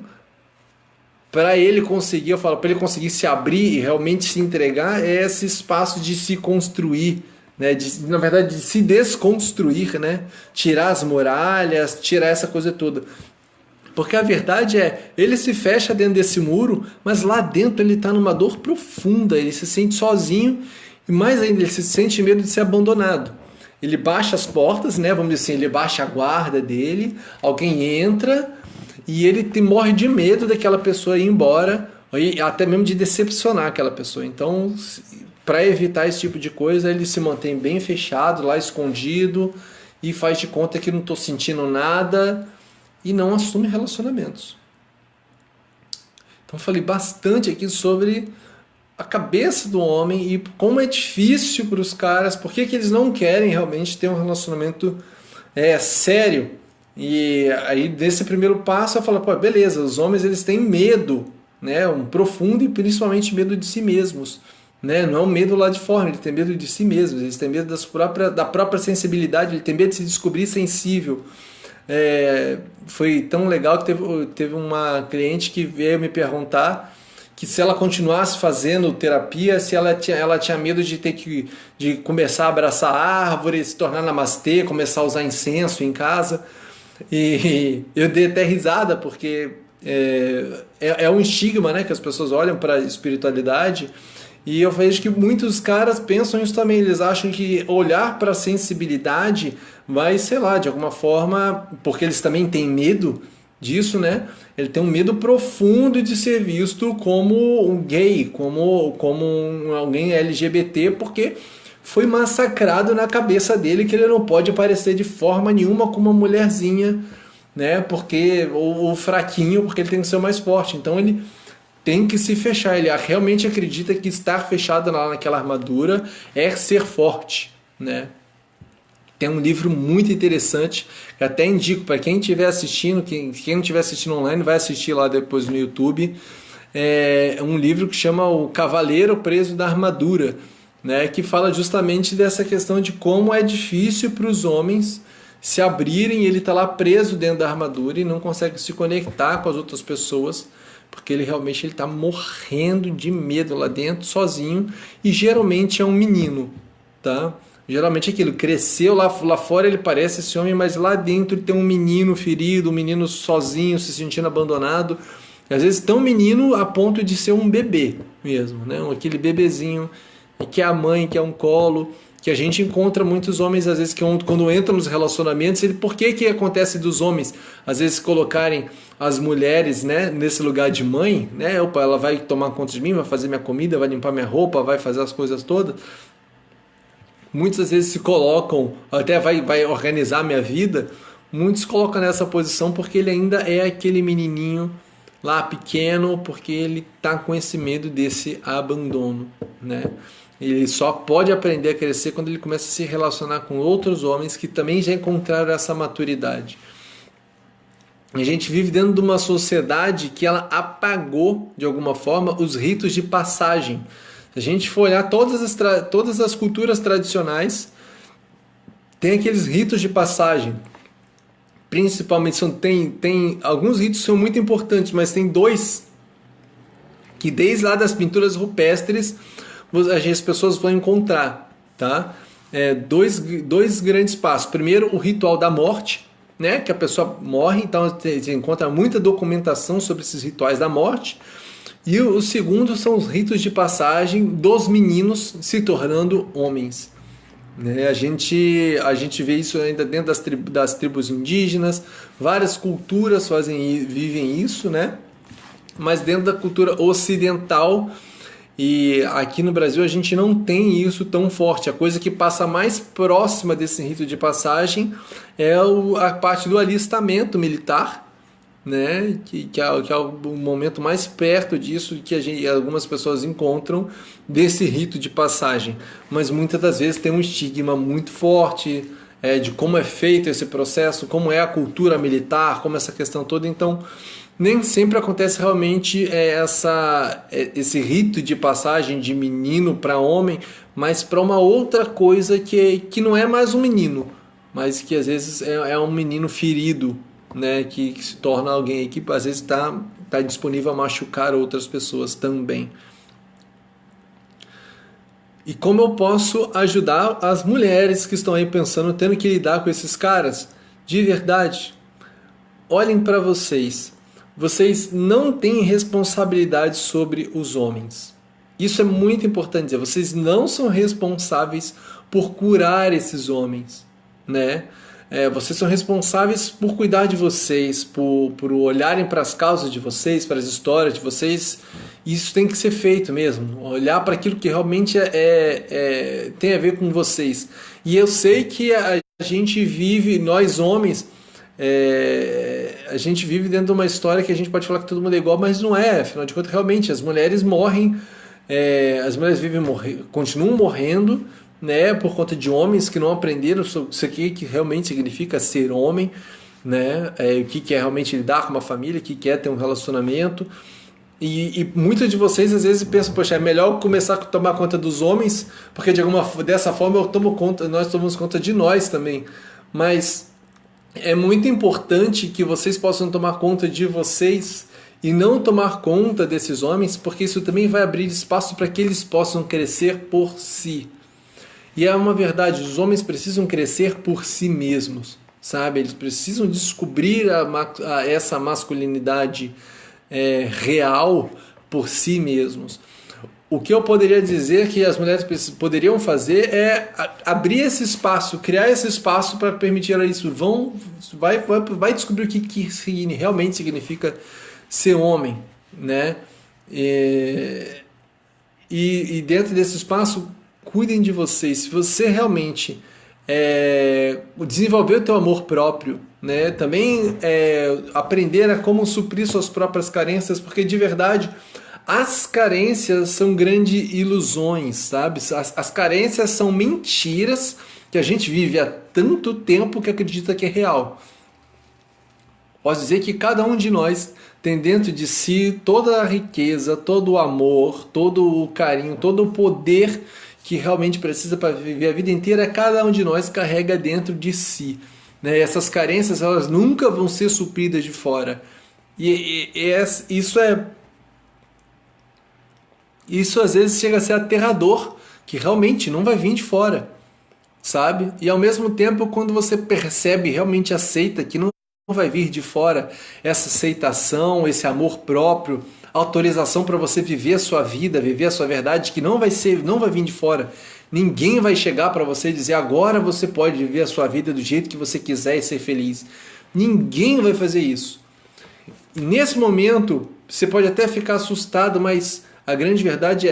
para ele conseguir, eu falo, para ele conseguir se abrir e realmente se entregar, é esse espaço de se construir, né? Na verdade, de se desconstruir, né? Tirar as muralhas, tirar essa coisa toda. Porque a verdade é, ele se fecha dentro desse muro, mas lá dentro ele está numa dor profunda, ele se sente sozinho e mais ainda, ele se sente medo de ser abandonado. Ele baixa as portas, né? Vamos dizer assim, ele baixa a guarda dele, alguém entra e ele morre de medo daquela pessoa ir embora, e até mesmo de decepcionar aquela pessoa. Então, para evitar esse tipo de coisa, ele se mantém bem fechado, lá escondido, e faz de conta que não estou sentindo nada, e não assume relacionamentos. Então falei bastante aqui sobre a cabeça do homem e como é difícil para os caras, por que eles não querem realmente ter um relacionamento sério. E aí nesse primeiro passo eu falo, pô, beleza, os homens eles têm medo, né, um profundo e principalmente medo de si mesmos. Né? Não é um medo lá de fora, ele tem medo de si mesmo, eles têm medo da própria sensibilidade, ele tem medo de se descobrir sensível. Foi tão legal que teve uma cliente que veio me perguntar que se ela continuasse fazendo terapia, se ela tinha medo de ter de começar a abraçar a árvore, se tornar namastê, começar a usar incenso em casa. E eu dei até risada, porque é um estigma, né, que as pessoas olham para a espiritualidade. E eu vejo que muitos caras pensam isso também, eles acham que olhar para a sensibilidade vai, sei lá, de alguma forma, porque eles também têm medo disso, né? Ele tem um medo profundo de ser visto como um gay, como alguém LGBT, porque foi massacrado na cabeça dele que ele não pode aparecer de forma nenhuma como uma mulherzinha, né? Porque ou fraquinho, porque ele tem que ser o mais forte. Então ele tem que se fechar, ele realmente acredita que estar fechado lá naquela armadura é ser forte, né? Tem um livro muito interessante, que até indico para quem estiver assistindo, quem não estiver assistindo online, vai assistir lá depois no YouTube. É um livro que chama O Cavaleiro Preso da Armadura, né? Que fala justamente dessa questão de como é difícil para os homens se abrirem, ele está lá preso dentro da armadura e não consegue se conectar com as outras pessoas, porque ele realmente está morrendo de medo lá dentro, sozinho, e geralmente é um menino, tá? Geralmente é aquilo, cresceu lá fora ele parece esse homem, mas lá dentro tem um menino ferido, um menino sozinho, se sentindo abandonado, e às vezes tão menino a ponto de ser um bebê mesmo, né? Aquele bebezinho que é a mãe, que é um colo, que a gente encontra muitos homens, às vezes, que quando entram nos relacionamentos, por que acontece dos homens, às vezes, colocarem as mulheres, né, nesse lugar de mãe, né? Opa, ela vai tomar conta de mim, vai fazer minha comida, vai limpar minha roupa, vai fazer as coisas todas. Muitas vezes se colocam, até vai organizar minha vida, muitos colocam nessa posição porque ele ainda é aquele menininho lá pequeno, porque ele está com esse medo desse abandono, né? Ele só pode aprender a crescer quando ele começa a se relacionar com outros homens que também já encontraram essa maturidade. A gente vive dentro de uma sociedade que ela apagou, de alguma forma, os ritos de passagem. Se a gente for olhar todas as culturas tradicionais, tem aqueles ritos de passagem. Principalmente, tem alguns ritos que são muito importantes, mas tem dois que desde lá das pinturas rupestres as pessoas vão encontrar. Tá? Dois grandes passos. Primeiro, o ritual da morte, né? Que a pessoa morre, então você encontra muita documentação sobre esses rituais da morte. E o segundo são os ritos de passagem dos meninos se tornando homens. A gente vê isso ainda dentro das tribos indígenas, várias culturas vivem isso, né? Mas dentro da cultura ocidental e aqui no Brasil a gente não tem isso tão forte. A coisa que passa mais próxima desse rito de passagem é a parte do alistamento militar, né? que é o momento mais perto disso que algumas pessoas encontram desse rito de passagem, mas muitas das vezes tem um estigma muito forte de como é feito esse processo, como é a cultura militar, como essa questão toda. Então nem sempre acontece realmente esse rito de passagem de menino para homem, mas para uma outra coisa que não é mais um menino, mas que às vezes é um menino ferido, né, que se torna alguém que às vezes está disponível a machucar outras pessoas também. E como eu posso ajudar as mulheres que estão aí pensando, tendo que lidar com esses caras? De verdade, olhem para vocês. Vocês não têm responsabilidade sobre os homens. Isso é muito importante dizer. Vocês não são responsáveis por curar esses homens, né? Vocês são responsáveis por cuidar de vocês, por olharem para as causas de vocês, para as histórias de vocês. Isso tem que ser feito mesmo. Olhar para aquilo que realmente tem a ver com vocês. E eu sei que a gente vive, nós homens, a gente vive dentro de uma história que a gente pode falar que todo mundo é igual, mas não é. Afinal de contas, realmente, as mulheres morrem, as mulheres continuam morrendo, né, por conta de homens que não aprenderam sobre isso aqui que realmente significa ser homem, né, o que é realmente lidar com uma família, o que é ter um relacionamento. E muitos de vocês às vezes pensam, poxa, é melhor começar a tomar conta dos homens, porque dessa forma nós tomamos conta de nós também. Mas é muito importante que vocês possam tomar conta de vocês e não tomar conta desses homens, porque isso também vai abrir espaço para que eles possam crescer por si. E é uma verdade, os homens precisam crescer por si mesmos, sabe? Eles precisam descobrir essa masculinidade real por si mesmos. O que eu poderia dizer que as mulheres poderiam fazer é abrir esse espaço, criar esse espaço para permitir isso. Vai descobrir o que realmente significa ser homem, né? E dentro desse espaço, cuidem de vocês. Se você realmente desenvolver o teu amor próprio, né? Também aprender a como suprir suas próprias carências, porque de verdade as carências são grandes ilusões, sabe? As carências são mentiras que a gente vive há tanto tempo que acredita que é real. Posso dizer que cada um de nós tem dentro de si toda a riqueza, todo o amor, todo o carinho, todo o poder que realmente precisa para viver a vida inteira. Cada um de nós carrega dentro de si, né? Essas carências, elas nunca vão ser supridas de fora. Isso às vezes chega a ser aterrador, que realmente não vai vir de fora, sabe? E ao mesmo tempo, quando você percebe, realmente aceita que não vai vir de fora, essa aceitação, esse amor próprio, autorização para você viver a sua vida, viver a sua verdade, que não vai vir de fora. Ninguém vai chegar para você e dizer agora você pode viver a sua vida do jeito que você quiser e ser feliz. Ninguém vai fazer isso. E nesse momento, você pode até ficar assustado, mas a grande verdade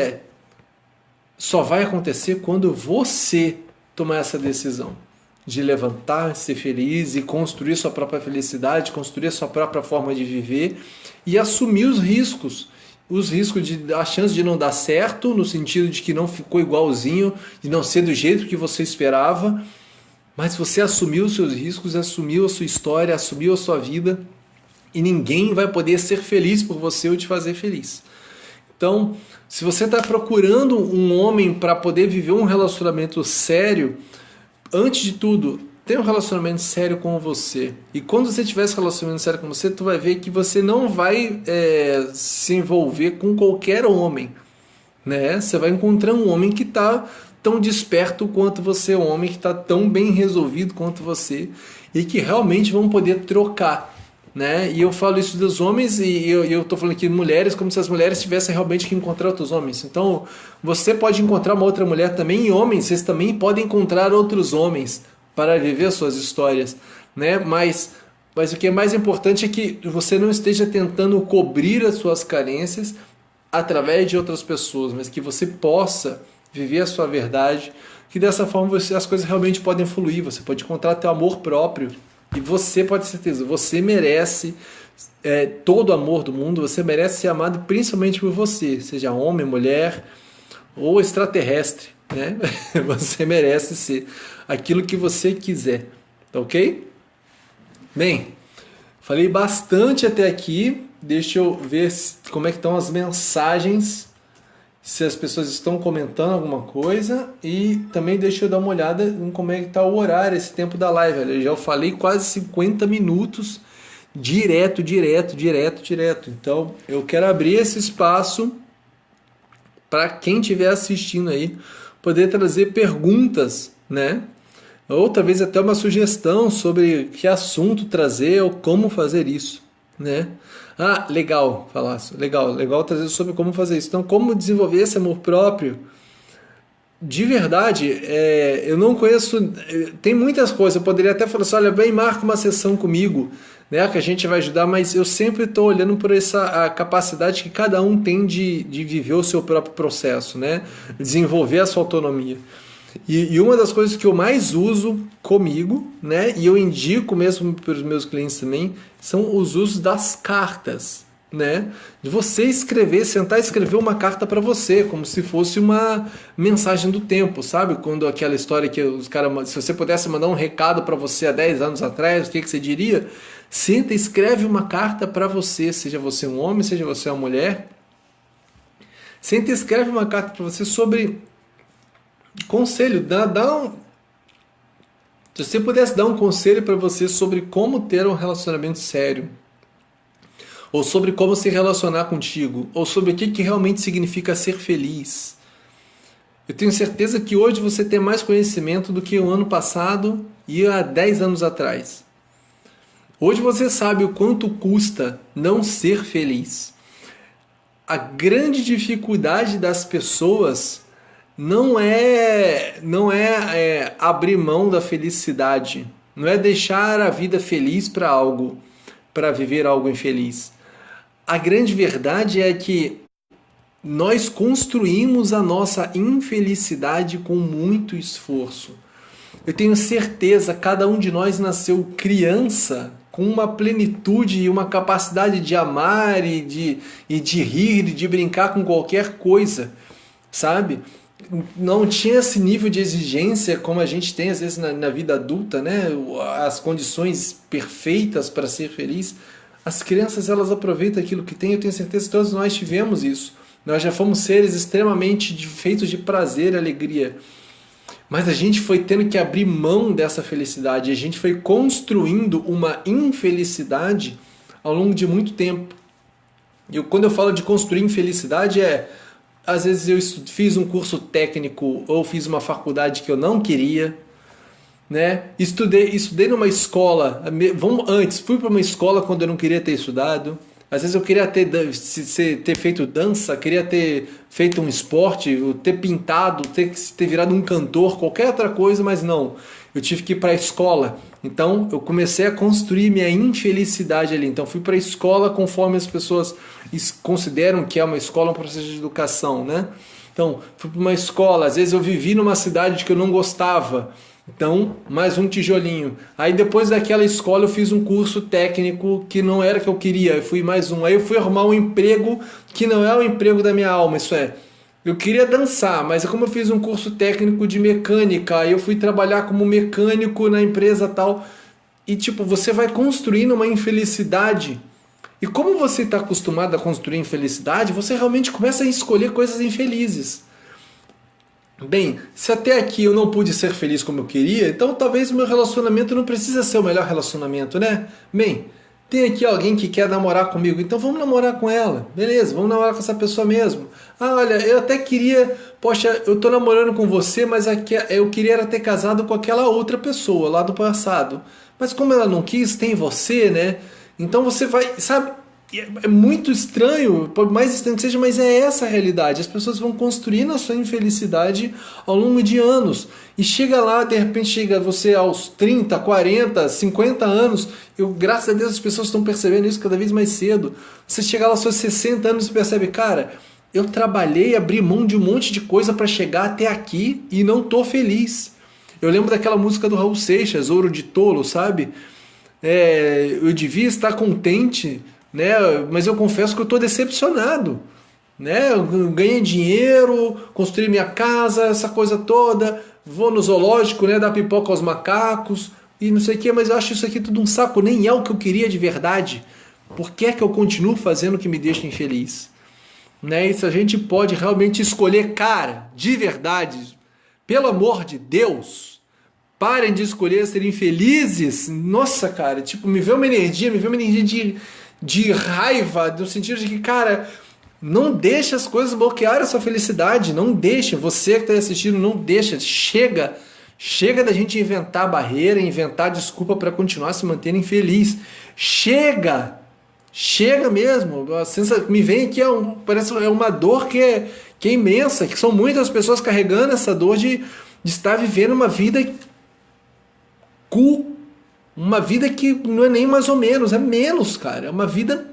só vai acontecer quando você tomar essa decisão. de levantar, ser feliz e construir sua própria felicidade, construir sua própria forma de viver e assumir os riscos. Os riscos de a chance de não dar certo, no sentido de que não ficou igualzinho, de não ser do jeito que você esperava, mas você assumiu os seus riscos, assumiu a sua história, assumiu a sua vida, e ninguém vai poder ser feliz por você ou te fazer feliz. Então, se você está procurando um homem para poder viver um relacionamento sério, antes de tudo, tenha um relacionamento sério com você. E quando você tiver esse relacionamento sério com você, tu vai ver que você não vai se envolver com qualquer homem, né? Você vai encontrar um homem que está tão desperto quanto você, um homem que está tão bem resolvido quanto você e que realmente vão poder trocar, né? E eu falo isso dos homens e eu estou falando aqui de mulheres como se as mulheres tivessem realmente que encontrar outros homens. Então, você pode encontrar uma outra mulher também, e homens, vocês também podem encontrar outros homens para viver suas histórias, né? Mas o que é mais importante é que você não esteja tentando cobrir as suas carências através de outras pessoas, mas que você possa viver a sua verdade, que dessa forma as coisas realmente podem fluir, você pode encontrar teu amor próprio, e você pode ter certeza, você merece todo o amor do mundo, você merece ser amado principalmente por você, seja homem, mulher ou extraterrestre, né? Você merece ser aquilo que você quiser, tá ok? Bem, falei bastante até aqui, deixa eu ver como é que estão as mensagens, se as pessoas estão comentando alguma coisa, e também deixa eu dar uma olhada em como é que está o horário, esse tempo da live. Eu já falei quase 50 minutos, direto. Então, eu quero abrir esse espaço para quem estiver assistindo aí, poder trazer perguntas, né? Ou talvez até uma sugestão sobre que assunto trazer ou como fazer isso, né? Ah, legal falar, legal trazer sobre como fazer isso. Então, como desenvolver esse amor próprio? De verdade, eu não conheço, tem muitas coisas, eu poderia até falar assim, olha, vem, marca uma sessão comigo, né, que a gente vai ajudar, mas eu sempre estou olhando por a capacidade que cada um tem de viver o seu próprio processo, né, desenvolver a sua autonomia. E uma das coisas que eu mais uso comigo, né, e eu indico mesmo para os meus clientes também, são os usos das cartas, né, de você escrever, sentar e escrever uma carta para você, como se fosse uma mensagem do tempo, sabe? Quando aquela história que os caras, se você pudesse mandar um recado para você há 10 anos atrás, o que você diria? Senta e escreve uma carta para você, seja você um homem, seja você uma mulher. Senta e escreve uma carta para você sobre conselho, se você pudesse dar um conselho para você sobre como ter um relacionamento sério, ou sobre como se relacionar contigo, ou sobre o que realmente significa ser feliz. Eu tenho certeza que hoje você tem mais conhecimento do que o ano passado e há 10 anos atrás. Hoje você sabe o quanto custa não ser feliz. A grande dificuldade das pessoas não é abrir mão da felicidade, não é deixar a vida feliz para viver algo infeliz. A grande verdade é que nós construímos a nossa infelicidade com muito esforço. Eu tenho certeza, cada um de nós nasceu criança com uma plenitude e uma capacidade de amar e de rir e de brincar com qualquer coisa, sabe? Não tinha esse nível de exigência como a gente tem às vezes na vida adulta, né? As condições perfeitas para ser feliz. As crianças, elas aproveitam aquilo que tem. Eu tenho certeza que todos nós tivemos isso. Nós já fomos seres extremamente feitos de prazer e alegria. Mas a gente foi tendo que abrir mão dessa felicidade. A gente foi construindo uma infelicidade ao longo de muito tempo. E quando eu falo de construir infelicidade às vezes eu fiz um curso técnico ou fiz uma faculdade que eu não queria, né? Estudei numa escola, fui para uma escola quando eu não queria ter estudado. Às vezes eu queria ter feito dança, queria ter feito um esporte, ter pintado, ter virado um cantor, qualquer outra coisa, mas não. Eu tive que ir para a escola. Então eu comecei a construir minha infelicidade ali. Então fui para a escola conforme as pessoas consideram que é uma escola, um processo de educação, né? Então fui para uma escola, às vezes eu vivi numa cidade que eu não gostava. Então, mais um tijolinho. Aí depois daquela escola eu fiz um curso técnico que não era o que eu queria. Eu fui mais um. Aí eu fui arrumar um emprego que não é o emprego da minha alma. Isso é, eu queria dançar, mas como eu fiz um curso técnico de mecânica, aí eu fui trabalhar como mecânico na empresa tal. E tipo, você vai construindo uma infelicidade. E como você está acostumado a construir infelicidade, você realmente começa a escolher coisas infelizes. Bem, se até aqui eu não pude ser feliz como eu queria, então talvez o meu relacionamento não precisa ser o melhor relacionamento, né? Bem, tem aqui alguém que quer namorar comigo, então vamos namorar com ela. Beleza, vamos namorar com essa pessoa mesmo. Ah, olha, eu até queria, poxa, eu tô namorando com você, mas eu queria era ter casado com aquela outra pessoa lá do passado. Mas como ela não quis, tem você, né? Então você vai, sabe? É muito estranho, por mais estranho que seja, mas é essa a realidade. As pessoas vão construindo a sua infelicidade ao longo de anos. E chega lá, de repente chega você aos 30, 40, 50 anos. Graças a Deus as pessoas estão percebendo isso cada vez mais cedo. Você chega lá aos seus 60 anos e percebe, cara, eu trabalhei, abri mão de um monte de coisa para chegar até aqui e não tô feliz. Eu lembro daquela música do Raul Seixas, Ouro de Tolo, sabe? Eu devia estar contente, né? Mas eu confesso que eu estou decepcionado, né? Eu ganhei dinheiro, construí minha casa, essa coisa toda, vou no zoológico, né? Dar pipoca aos macacos e não sei o que, mas eu acho isso aqui tudo um saco, nem é o que eu queria de verdade. Por que é que eu continuo fazendo o que me deixa infeliz? Né? E se a gente pode realmente escolher, cara, de verdade, pelo amor de Deus, parem de escolher serem felizes. Nossa, cara, tipo, me vê uma energia de raiva, no sentido de que, cara, não deixa as coisas bloquearem a sua felicidade, não deixa, você que está assistindo, não deixa, chega da gente inventar barreira, inventar desculpa para continuar se mantendo infeliz, chega mesmo, me vem que parece uma dor que é imensa, que são muitas pessoas carregando essa dor de estar vivendo uma vida uma vida que não é nem mais ou menos, é menos, cara. É uma vida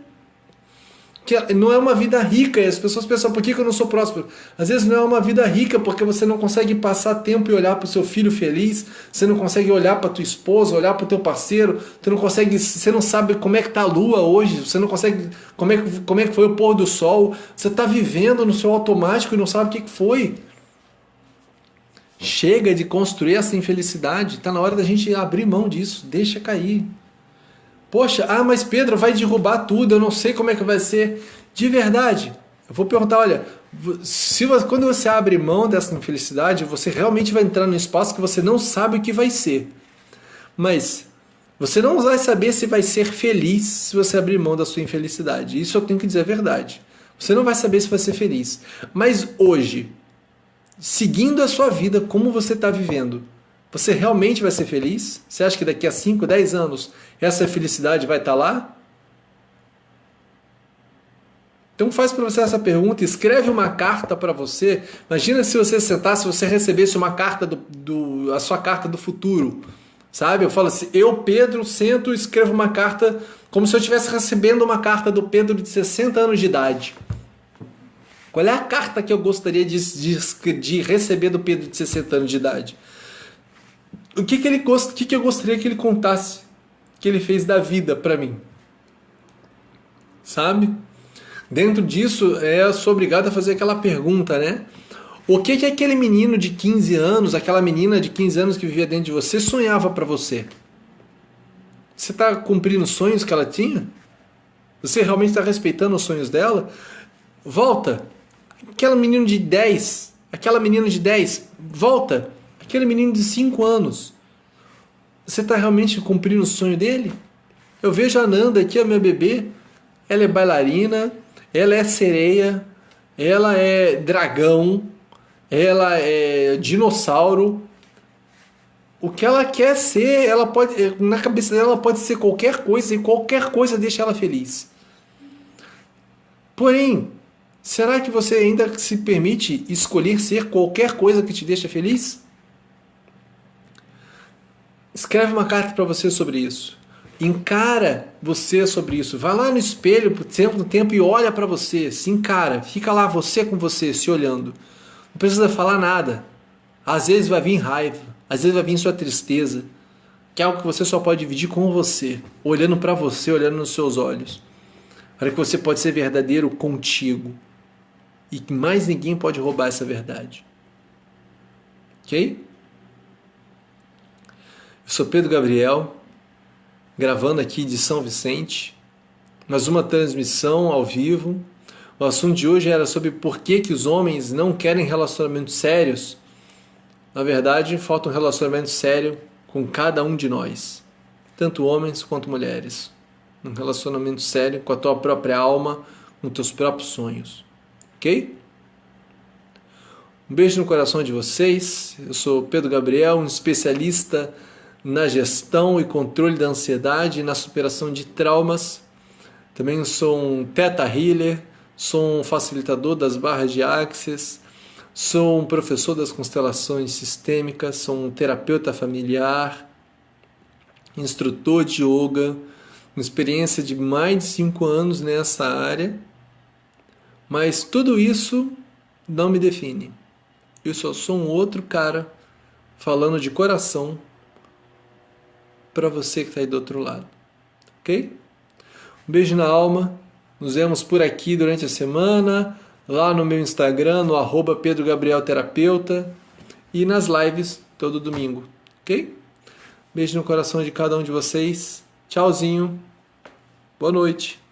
que não é uma vida rica. E as pessoas pensam, por que eu não sou próspero? Às vezes não é uma vida rica porque você não consegue passar tempo e olhar para o seu filho feliz, você não consegue olhar para tua esposa, olhar para o teu parceiro, você não sabe como é que tá a lua hoje, você não consegue, como é que foi o pôr do sol, você está vivendo no seu automático e não sabe o que foi. Chega de construir essa infelicidade, está na hora da gente abrir mão disso, deixa cair. Poxa, mas Pedro vai derrubar tudo, eu não sei como é que vai ser. De verdade, eu vou perguntar, olha, quando você abre mão dessa infelicidade, você realmente vai entrar num espaço que você não sabe o que vai ser. Mas você não vai saber se vai ser feliz se você abrir mão da sua infelicidade. Isso eu tenho que dizer a verdade. Você não vai saber se vai ser feliz. Mas hoje, seguindo a sua vida, como você está vivendo, você realmente vai ser feliz? Você acha que daqui a 5, 10 anos essa felicidade vai estar lá? Então faz para você essa pergunta, escreve uma carta para você. Imagina se você sentasse, se você recebesse uma carta a sua carta do futuro, sabe? Eu falo assim, eu, Pedro, sento e escrevo uma carta como se eu estivesse recebendo uma carta do Pedro de 60 anos de idade. Qual é a carta que eu gostaria de receber do Pedro de 60 anos de idade? O que eu gostaria que ele contasse que ele fez da vida para mim? Sabe? Dentro disso, eu sou obrigado a fazer aquela pergunta, né? O que aquele menino de 15 anos, aquela menina de 15 anos que vivia dentro de você, sonhava para você? Você está cumprindo os sonhos que ela tinha? Você realmente está respeitando os sonhos dela? Volta! Aquele menino de 10, volta! Aquele menino de 5 anos, você está realmente cumprindo o sonho dele? Eu vejo a Nanda aqui, a minha bebê, ela é bailarina, ela é sereia, ela é dragão, ela é dinossauro. O que ela quer ser, ela pode, na cabeça dela, ela pode ser qualquer coisa e qualquer coisa deixa ela feliz. Porém, será que você ainda se permite escolher ser qualquer coisa que te deixa feliz? Escreve uma carta para você sobre isso. Encara você sobre isso. Vai lá no espelho por tempo e olha para você. Se encara. Fica lá você com você, se olhando. Não precisa falar nada. Às vezes vai vir raiva. Às vezes vai vir sua tristeza, que é algo que você só pode dividir com você, olhando para você, olhando nos seus olhos. Para que você pode ser verdadeiro contigo. E que mais ninguém pode roubar essa verdade. Ok? Eu sou Pedro Gabriel, gravando aqui de São Vicente, mais uma transmissão ao vivo. O assunto de hoje era sobre por que os homens não querem relacionamentos sérios. Na verdade, falta um relacionamento sério com cada um de nós, tanto homens quanto mulheres. Um relacionamento sério com a tua própria alma, com teus próprios sonhos. Ok? Um beijo no coração de vocês. Eu sou Pedro Gabriel, um especialista na gestão e controle da ansiedade e na superação de traumas. Também sou um Theta Healer, sou um facilitador das barras de Axis, sou um professor das constelações sistêmicas, sou um terapeuta familiar, instrutor de yoga, uma experiência de mais de 5 anos nessa área, mas tudo isso não me define. Eu só sou um outro cara falando de coração para você que está aí do outro lado, ok? Um beijo na alma, nos vemos por aqui durante a semana, lá no meu Instagram, no @PedroGabrielTerapeuta e nas lives todo domingo, ok? Beijo no coração de cada um de vocês, tchauzinho, boa noite.